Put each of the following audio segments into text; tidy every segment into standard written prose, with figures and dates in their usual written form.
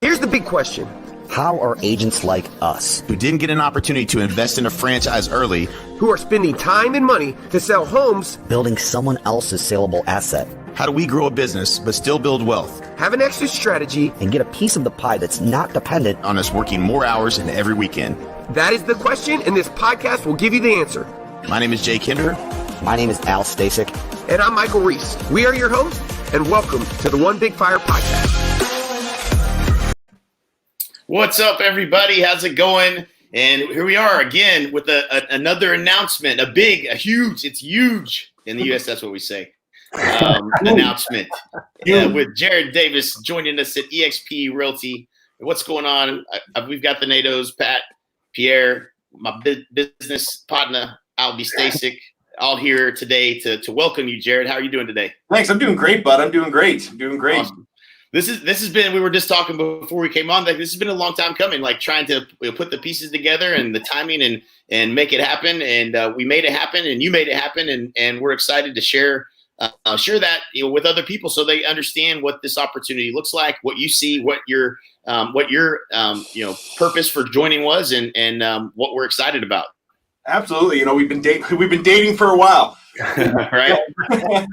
Here's the big question. How are agents like us, who didn't get an opportunity to invest in a franchise early, who are spending time and money to sell homes, building someone else's saleable asset? How do we grow a business but still build wealth? Have an exit strategy, and get a piece of the pie that's not dependent on us working more hours and every weekend? That is the question, and this podcast will give you the answer. My name is Jay Kinder. My name is Al Stasik. And I'm Michael Reese. We are your hosts, and welcome to the One Big Fire podcast. What's up, everybody? How's it going? And here we are again with another announcement, it's huge in the U.S., that's what we say, announcement with Jarrod Davis joining us at eXp Realty. What's going on? We've got the NATOs, Pat, Pierre, my business partner, Albie Stasik, all here today to welcome you, Jarrod. How are you doing today? Thanks. I'm doing great, bud. I'm doing great. Awesome. This has been, we were just talking before we came on, like this has been a long time coming, like trying to put the pieces together and the timing and make it happen. And we made it happen, and you made it happen. And we're excited to share that, with other people so they understand what this opportunity looks like, what you see, what your purpose for joining was, and what we're excited about. Absolutely. We've been dating for a while. Right. Well,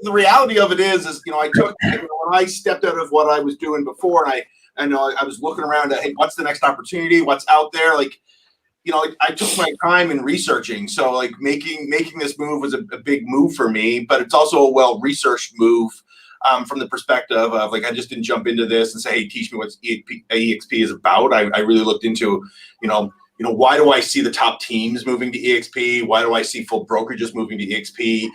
the reality of it is I took when I stepped out of what I was doing before, and I was looking around at, hey, what's the next opportunity? What's out there? I took my time in researching. So making this move was a big move for me, but it's also a well-researched move from the perspective of I just didn't jump into this and say, hey, teach me what eXp is about. I really looked into, why do I see the top teams moving to eXp? Why do I see full brokerages moving to eXp?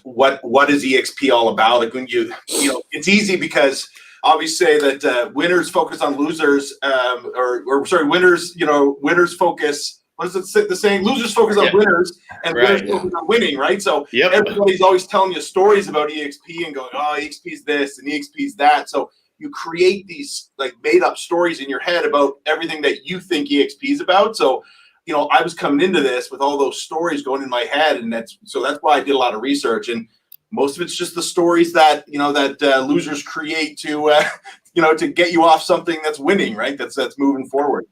What is eXp all about? Like when it's easy because obviously say that winners focus on losers, winners focus. What is it the saying? Losers focus on winners, and winners focus on winning, right? So everybody's always telling you stories about eXp and going, oh, eXp is this and eXp is that. So you create these made up stories in your head about everything that you think eXp is about. So, I was coming into this with all those stories going in my head, and that's why I did a lot of research. And most of it's just the stories that losers create to to get you off something that's winning, right? That's moving forward.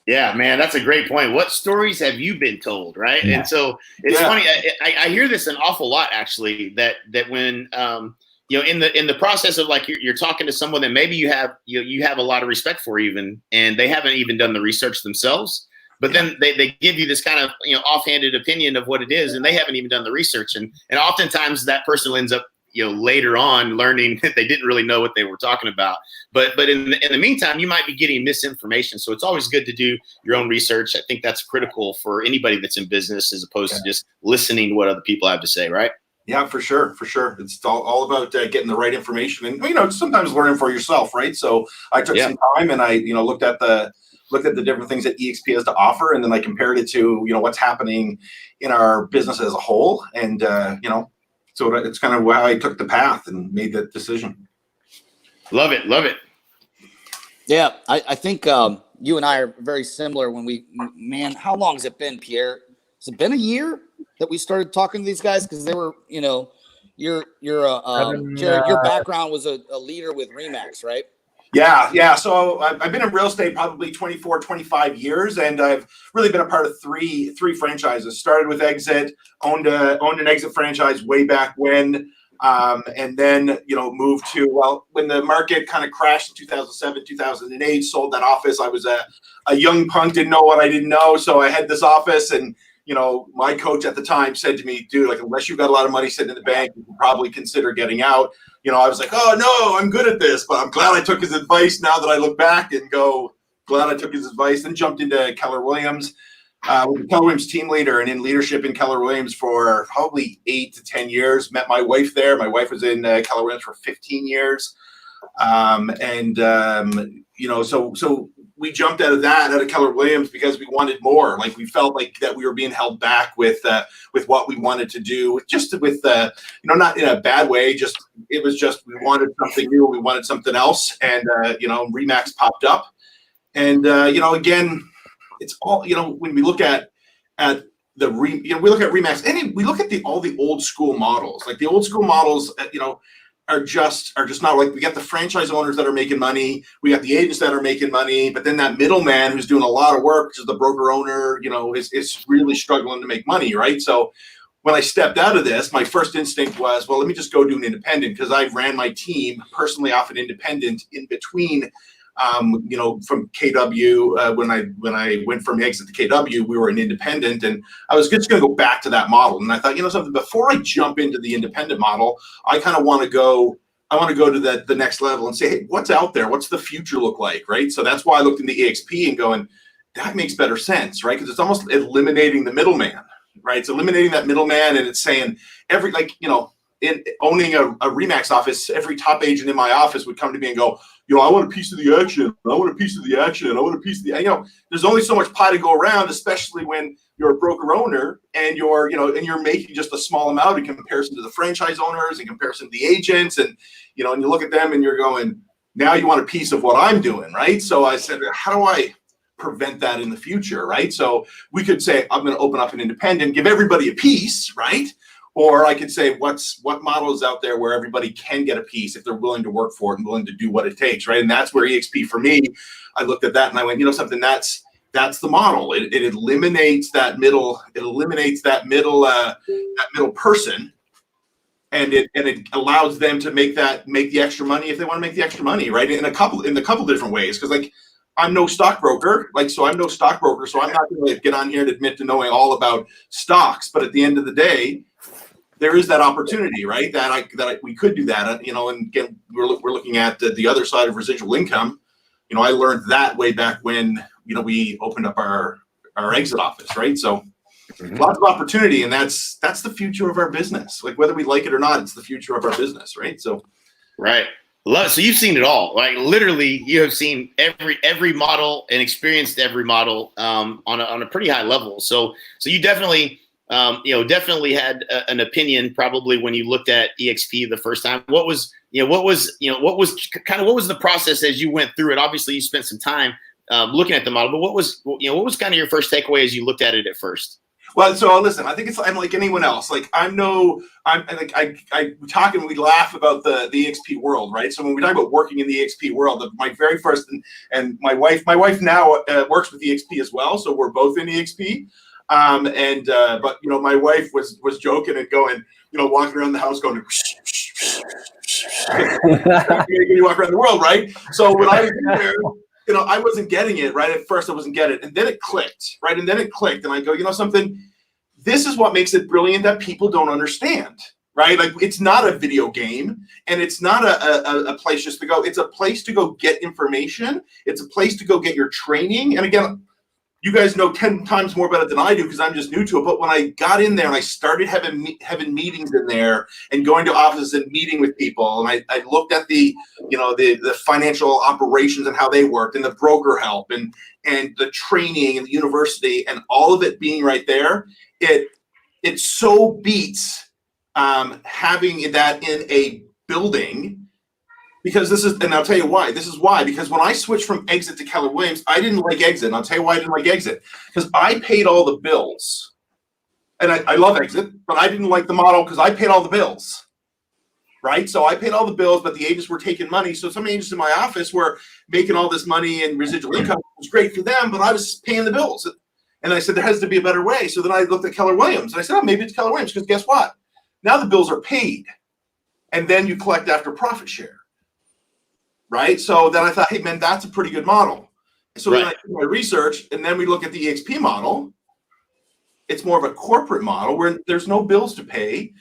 Yeah, man, that's a great point. What stories have you been told, right? Yeah. And so it's funny. I hear this an awful lot, actually. That when in the process of you're talking to someone that maybe you have a lot of respect for even, and they haven't even done the research themselves, but then they give you this kind of offhanded opinion of what it is, and they haven't even done the research, and oftentimes that person ends up later on learning that they didn't really know what they were talking about. But in the meantime, you might be getting misinformation. So it's always good to do your own research. I think that's critical for anybody that's in business, as opposed to just listening to what other people have to say, right? Yeah, for sure. It's all about getting the right information, and sometimes learning for yourself, right? So I took some time, and I looked at the different things that eXp has to offer, and then I compared it to what's happening in our business as a whole, and so it's kind of why I took the path and made that decision. Love it. Yeah, I think you and I are very similar. How long has it been, Pierre? Has it been a year that we started talking to these guys? Because they were, Jarrod, your background was a leader with ReMax, right? Yeah. So I've been in real estate probably 24, 25 years, and I've really been a part of three franchises. Started with Exit, owned an Exit franchise way back when, and then moved to when the market kind of crashed in 2007, 2008. Sold that office. I was a young punk, didn't know what I didn't know, so I had this office, and my coach at the time said to me, dude, unless you've got a lot of money sitting in the bank, you can probably consider getting out. I was like, oh, no, I'm good at this, but I'm glad I took his advice now that I look back and go, glad I took his advice. Then jumped into Keller Williams, was a Keller Williams team leader and in leadership in Keller Williams for probably 8 to 10 years. Met my wife there. My wife was in Keller Williams for 15 years. So we jumped out of Keller Williams because we wanted more. We felt like that we were being held back with what we wanted to do, not in a bad way. It was just we wanted something new. We wanted something else, and ReMax popped up, and again, it's all when we look at we look at ReMax, and we look at all the old school models, like the old school models. are just not like, we got the franchise owners that are making money, we got the agents that are making money, but then that middleman who's doing a lot of work, which is the broker owner, is really struggling to make money, right? So when I stepped out of this, my first instinct was, well, let me just go do an independent, because I ran my team personally off an independent in between. From KW, when I went from exit to KW, we were an independent, and I was just going to go back to that model. And I thought, something, before I jump into the independent model, I kind of want to go. I want to go to the next level and say, hey, what's out there? What's the future look like, right? So that's why I looked into eXp and going, that makes better sense, right? Because it's almost eliminating the middleman, right? It's eliminating that middleman, and it's saying in owning a ReMax office, every top agent in my office would come to me and go, I want a piece of the action. I want a piece of the action. I want a piece of the, there's only so much pie to go around, especially when you're a broker owner and you're making just a small amount in comparison to the franchise owners, in comparison to the agents. And, and you look at them and you're going, now you want a piece of what I'm doing, right? So I said, how do I prevent that in the future, right? So we could say, I'm going to open up an independent, give everybody a piece, right? Or I could say, what model is out there where everybody can get a piece if they're willing to work for it and willing to do what it takes, right? And that's where eXp, for me, I looked at that and I went, something, that's the model. It eliminates that middle. It eliminates that middle person, and it allows them to make the extra money if they want to make the extra money, right? In a couple different ways, because I'm no stockbroker, so I'm no stockbroker, so I'm not going to get on here and admit to knowing all about stocks. But at the end of the day, there is that opportunity, right? We could do that, and again, we're looking at the other side of residual income. I learned that way back when, we opened up our exit office, right? So lots of opportunity, and that's the future of our business. Like, whether we like it or not, it's the future of our business, right? So, right. So you've seen it all. Like, literally, you have seen every model and experienced every model on a pretty high level. So you definitely definitely had an opinion probably when you looked at eXp the first time. What was the process as you went through it? Obviously, you spent some time looking at the model, but what was kind of your first takeaway as you looked at it at first? Well, so listen, I think I'm like anyone else. Like, I talk and we laugh about the eXp world, right? So when we talk about working in the eXp world, my very first, and my wife now works with eXp as well. So we're both in eXp. But my wife was joking and going, walking around the house going, you walk around the world, right? So when I was there, I wasn't getting it, right? At first I wasn't getting it. And then it clicked, right? And then it clicked. And I go, something, this is what makes it brilliant that people don't understand, right? Like, it's not a video game, and it's not a place just to go. It's a place to go get information. It's a place to go get your training. And again, you guys know 10 times more about it than I do because I'm just new to it. But when I got in there and I started having meetings in there and going to offices and meeting with people, and I looked at the financial operations and how they worked, and the broker help and the training and the university, and all of it being right there, it so beats having that in a building. Because and I'll tell you why. This is why. Because when I switched from exit to Keller Williams, I didn't like exit. And I'll tell you why I didn't like exit. Because I paid all the bills. And I love exit, but I didn't like the model because I paid all the bills. Right? So I paid all the bills, but the agents were taking money. So some agents in my office were making all this money and residual income. It was great for them, but I was paying the bills. And I said, there has to be a better way. So then I looked at Keller Williams. And I said, maybe it's Keller Williams. Because guess what? Now the bills are paid. And then you collect after profit share. Right. So then I thought, hey, man, that's a pretty good model. So then I did my research, and then we look at the eXp model. It's more of a corporate model where there's no bills to pay,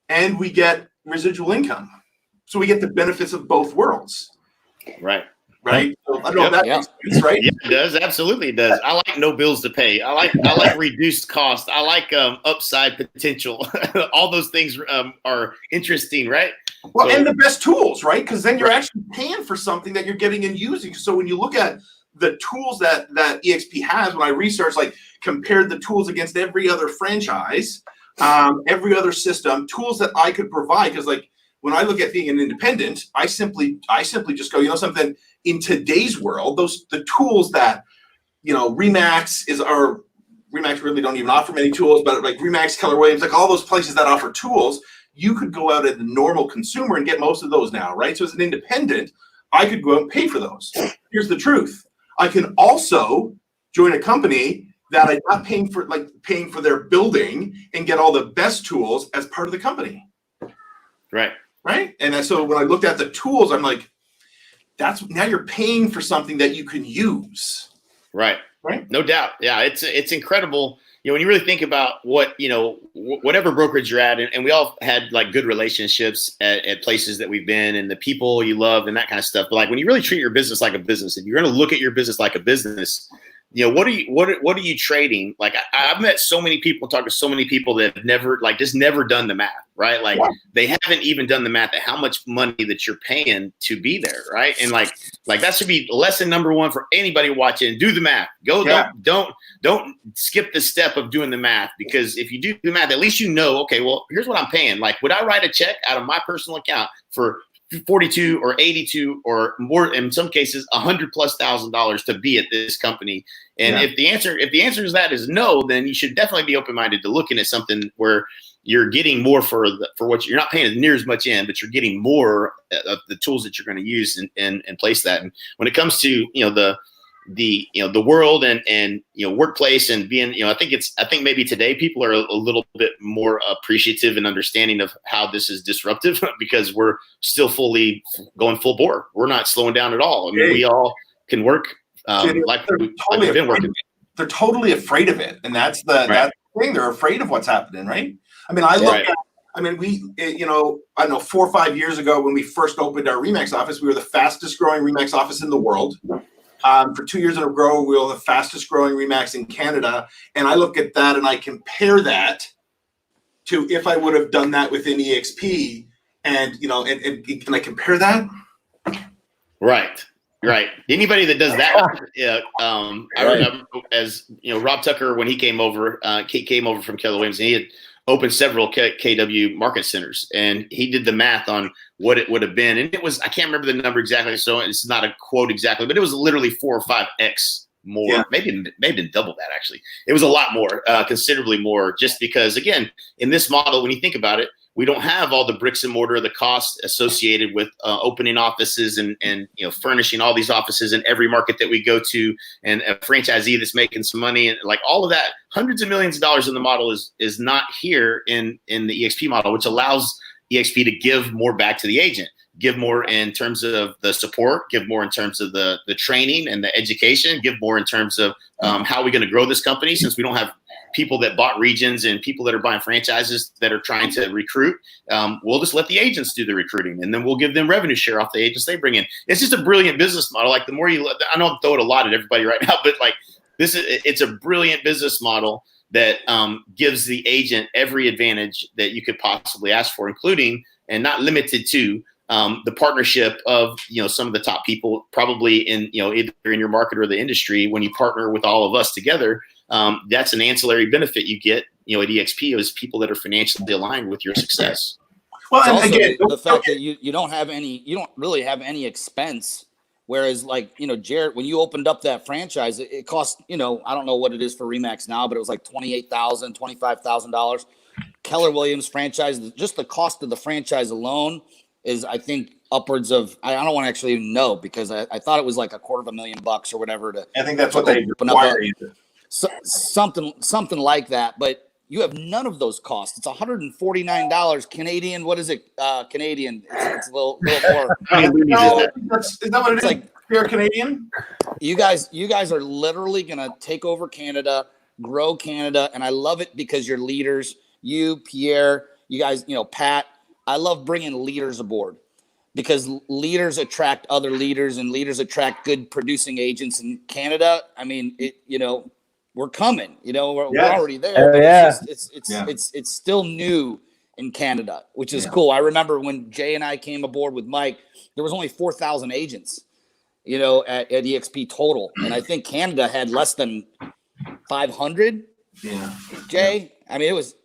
and we get residual income. So we get the benefits of both worlds. Right. Right. So I don't know if that makes sense, right? Yeah, it does. Absolutely, it does. I like no bills to pay. I like reduced cost. I like upside potential. All those things are interesting, right? Well, and the best tools, right? Because then you're actually paying for something that you're getting and using. So when you look at the tools that eXp has, when I researched, compared the tools against every other franchise, every other system, tools that I could provide, because when I look at being an independent, I simply just go, something, in today's world, the tools that, ReMax really don't even offer many tools, but like ReMax, Keller Williams, all those places that offer tools, you could go out as a normal consumer and get most of those now, right? So as an independent, I could go out and pay for those. Here's the truth. I can also join a company that I'm not paying for their building and get all the best tools as part of the company. Right. Right. And so when I looked at the tools, I'm like, now you're paying for something that you can use. Right. Right. No doubt. Yeah. It's incredible. When you really think about whatever brokerage you're at, and we all had like good relationships at places that we've been and the people you love and that kind of stuff. But like when you really treat your business like a business, if you're going to look at your business like a business, what are you trading? Like I've met so many people, talked to so many people that have never done the math, right? Like they haven't even done the math at how much money that you're paying to be there, right? And like that should be lesson number one for anybody watching. Do the math. Don't skip the step of doing the math, because if you do the math, at least okay, well, here's what I'm paying. Like, would I write a check out of my personal account for 42 or 82 or more, in some cases $100,000+ to be at this company? And if the answer is that is no, then you should definitely be open-minded to looking at something where you're getting more for what you're not paying near as much in, but you're getting more of the tools that you're going to use and place that. And when it comes to the world and workplace and being, I think maybe today people are a little bit more appreciative and understanding of how this is disruptive because we're still fully going full bore. We're not slowing down at all. I mean, we all can work like we've been working. They're totally afraid of it, and that's the thing. They're afraid of what's happening, right? I mean, we, I don't know, 4 or 5 years ago when we first opened our ReMax office, we were the fastest growing ReMax office in the world. For 2 years in a row, we were the fastest growing ReMax in Canada. And I look at that and I compare that to if I would have done that within eXp, and can I compare that? Right. Anybody that does that, I remember as Rob Tucker, when he came over from Keller Williams, and he had opened several KW market centers, and he did the math on what it would have been. And it was, I can't remember the number exactly, so it's not a quote exactly, but it was literally 4 or 5x more, maybe double that actually. It was a lot more, considerably more, just because, again, in this model, when you think about it, we don't have all the bricks and mortar, the costs associated with opening offices and furnishing all these offices in every market that we go to, and a franchisee that's making some money, and like all of that, hundreds of millions of dollars in the model is not here in the eXp model, which allows eXp to give more back to the agent, give more in terms of the support, give more in terms of the training and the education, give more in terms of how we're going to grow this company, since we don't have people that bought regions and people that are buying franchises that are trying to recruit. We'll just let the agents do the recruiting, and then we'll give them revenue share off the agents they bring in. It's just a brilliant business model. Like the more I know I'm throwing a lot at everybody right now, but like it's a brilliant business model that gives the agent every advantage that you could possibly ask for, including and not limited to the partnership of some of the top people probably in either in your market or the industry. When you partner with all of us together, that's an ancillary benefit you get at eXp, is people that are financially aligned with your success. Well, and again, the fact that you don't really have any expense. Whereas, like, Jarrod, when you opened up that franchise, it cost, I don't know what it is for ReMax now, but it was like $28,000, $25,000. Keller Williams franchise, just the cost of the franchise alone is, I think, upwards of, I don't want to actually even know, because I thought it was like $250,000 or whatever. I think that's what they require. Something like that. But you have none of those costs. It's $149 Canadian. What is it? Canadian. It's a little more. Is that what it is? Like pure Canadian. You guys are literally gonna take over Canada, grow Canada, and I love it because you're leaders. You, Pierre, you guys, Pat. I love bringing leaders aboard, because leaders attract other leaders, and leaders attract good producing agents in Canada. I mean, we're coming, we're already there. It's still new in Canada, which is cool. I remember when Jay and I came aboard with Mike, there was only 4,000 agents, at eXp total. And I think Canada had less than 500. Yeah. Jay, I mean, it was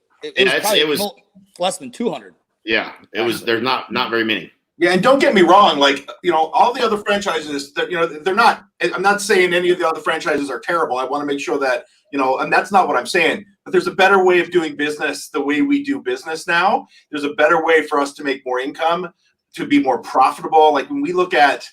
less than 200. Yeah, it was. There's not very many. Yeah, and don't get me wrong, like, all the other franchises that, they're not, I'm not saying any of the other franchises are terrible. I want to make sure that, and that's not what I'm saying, but there's a better way of doing business the way we do business now. There's a better way for us to make more income, to be more profitable. Like when we look at,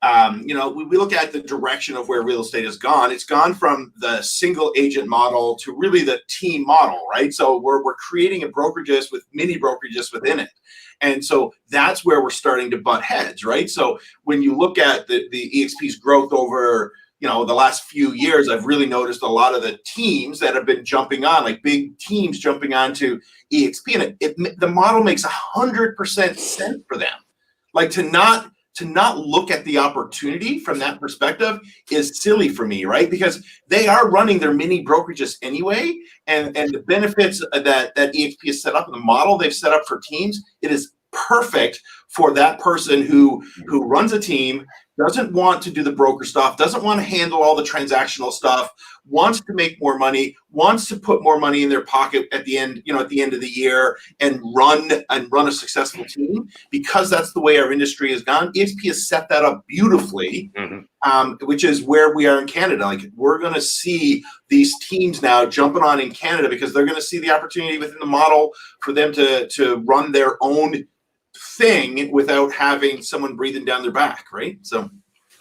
we look at the direction of where real estate has gone. It's gone from the single agent model to really the team model, right? So we're creating a brokerages with mini brokerages within it. And so that's where we're starting to butt heads, right? So when you look at the eXp's growth over, the last few years, I've really noticed a lot of the teams that have been jumping on, like big teams jumping on to eXp, and the model makes 100% sense for them. Like to not look at the opportunity from that perspective is silly for me, right? Because they are running their mini brokerages anyway, and the benefits that eXp has set up in the model they've set up for teams, it is perfect for that person who runs a team, doesn't want to do the broker stuff, doesn't want to handle all the transactional stuff, wants to make more money, wants to put more money in their pocket at the end, at the end of the year, and run a successful team. Because that's the way our industry has gone, eXp has set that up beautifully, which is where we are in Canada. Like we're going to see these teams now jumping on in Canada because they're going to see the opportunity within the model for them to run their own thing without having someone breathing down their back, right? So,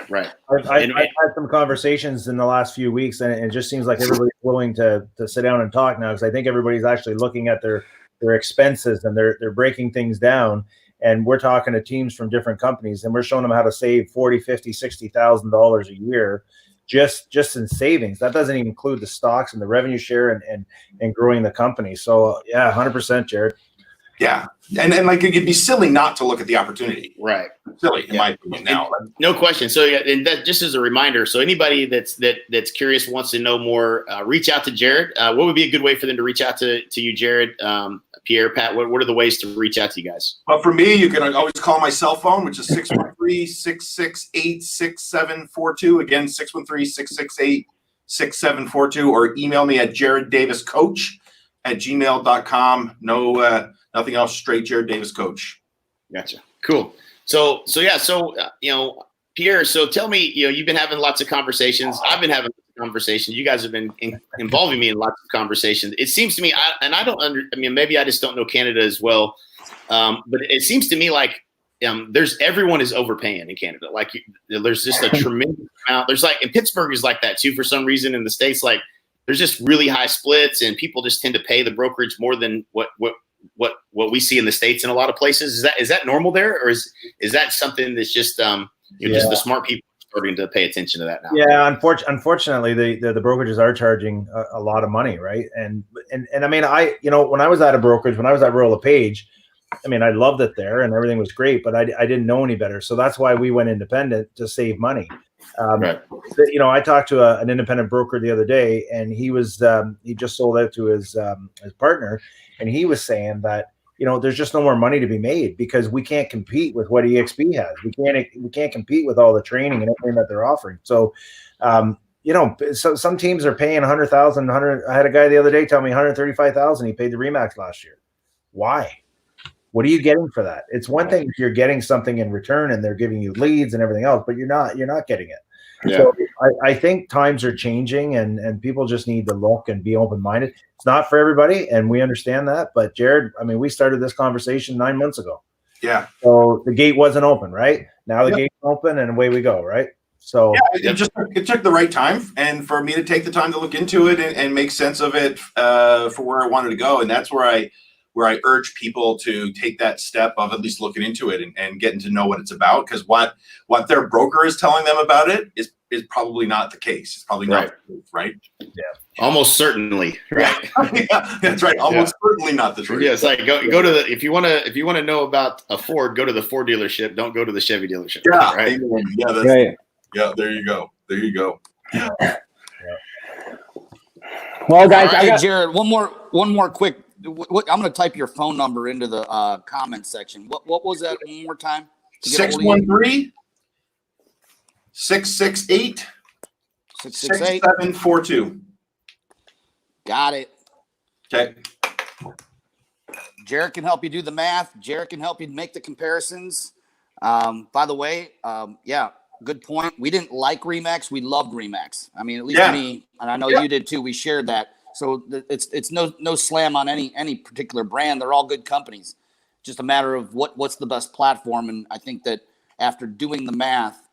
right. I've had some conversations in the last few weeks, and it just seems like everybody's willing to sit down and talk now, because I think everybody's actually looking at their expenses, and they're breaking things down. And we're talking to teams from different companies, and we're showing them how to save $40,000, $50,000, $60,000 a year just in savings. That doesn't even include the stocks and the revenue share and growing the company. So yeah, 100%, Jarrod. Yeah, and like it'd be silly not to look at the opportunity. Right. Silly, in my opinion. Now, no question. So, and that just as a reminder, so anybody that's curious, wants to know more, reach out to Jarrod. What would be a good way for them to reach out to you, Jarrod, Pierre, Pat? What are the ways to reach out to you guys? Well, for me, you can always call my cell phone, which is 613-668-6742. Again, 613-668-6742, or email me at jarroddaviscoach@gmail.com. No. Nothing else, straight Jarrod Davis Coach. Gotcha. Cool. So Pierre, so tell me, you've been having lots of conversations. I've been having conversations. You guys have been involving me in lots of conversations. It seems to me, maybe I just don't know Canada as well, but it seems to me like everyone is overpaying in Canada. Like there's just a tremendous amount. There's like, and Pittsburgh is like that too for some reason. In the States, like there's just really high splits, and people just tend to pay the brokerage more than what we see in the States in a lot of places. Is that normal there, or is that something that's just just the smart people starting to pay attention to that now? Yeah, unfortunately, the brokerages are charging a lot of money, right? And I mean, when I was at a brokerage, when I was at Royal LePage, I mean, I loved it there and everything was great, but I didn't know any better. So that's why we went independent, to save money. Right. I talked to an independent broker the other day, and he just sold out to his partner. And he was saying that, there's just no more money to be made because we can't compete with what eXp has. We can't compete with all the training and everything that they're offering. So, so some teams are paying $100,000. I had a guy the other day tell me $135,000. He paid the ReMax last year. Why? What are you getting for that? It's one thing if you're getting something in return and they're giving you leads and everything else, but you're not getting it. Yeah. So I think times are changing, and people just need to look and be open-minded. It's not for everybody, and we understand that. But Jarrod, I mean, we started this conversation 9 months ago. Yeah. So the gate wasn't open, right? Now the gate's open, and away we go, right? So it took the right time, and for me to take the time to look into it and make sense of it for where I wanted to go, and that's where I urge people to take that step of at least looking into it and getting to know what it's about, because what their broker is telling them about it is probably not the case. It's probably not the truth, right? Yeah. Almost certainly, right? Yeah, that's right. Almost certainly not the truth. Yeah, it's like go to the if you want to know about a Ford, go to the Ford dealership. Don't go to the Chevy dealership. Yeah, right. Yeah, that's right. Yeah, there you go. Yeah. Well, guys, right, Jarrod, one more quick. I'm going to type your phone number into the comment section. What was that one more time? 613-668-6742. Got it. Okay. Jarrod can help you do the math. Jarrod can help you make the comparisons. By the way, yeah, good point. We didn't like ReMax. We loved ReMax. I mean, at least me, and I know you did too. We shared that. So it's no slam on any particular brand. They're all good companies. Just a matter of what's the best platform. And I think that after doing the math,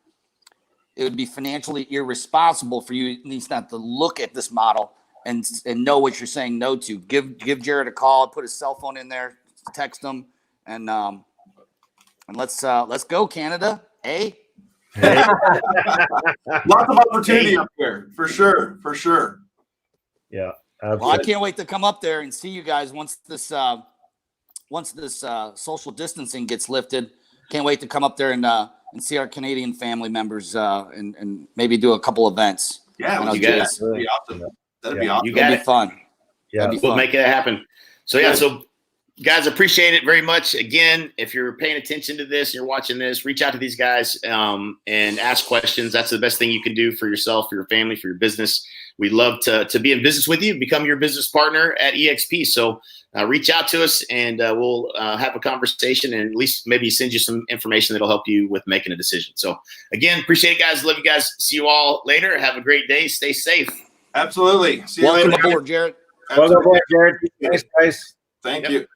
it would be financially irresponsible for you at least not to look at this model and know what you're saying no to. Give Jarrod a call, put his cell phone in there, text him, and let's go, Canada. Lots of opportunity up here, for sure. Yeah. Well, I can't wait to come up there and see you guys once this social distancing gets lifted. Can't wait to come up there and see our Canadian family members and maybe do a couple events. Yeah, you guys. that'd be awesome. That'd be awesome. You got That'd it. be fun. Yeah, We'll make it happen. So so guys, appreciate it very much. Again, if you're paying attention to this, you're watching this, reach out to these guys and ask questions. That's the best thing you can do for yourself, for your family, for your business. We'd love to be in business with you, become your business partner at eXp. So reach out to us and we'll have a conversation and at least maybe send you some information that'll help you with making a decision. So again, appreciate it, guys. Love you guys. See you all later. Have a great day. Stay safe. Absolutely. See you Welcome later. aboard, Jarrod. Welcome aboard, Jarrod. Thanks, guys. Thank you.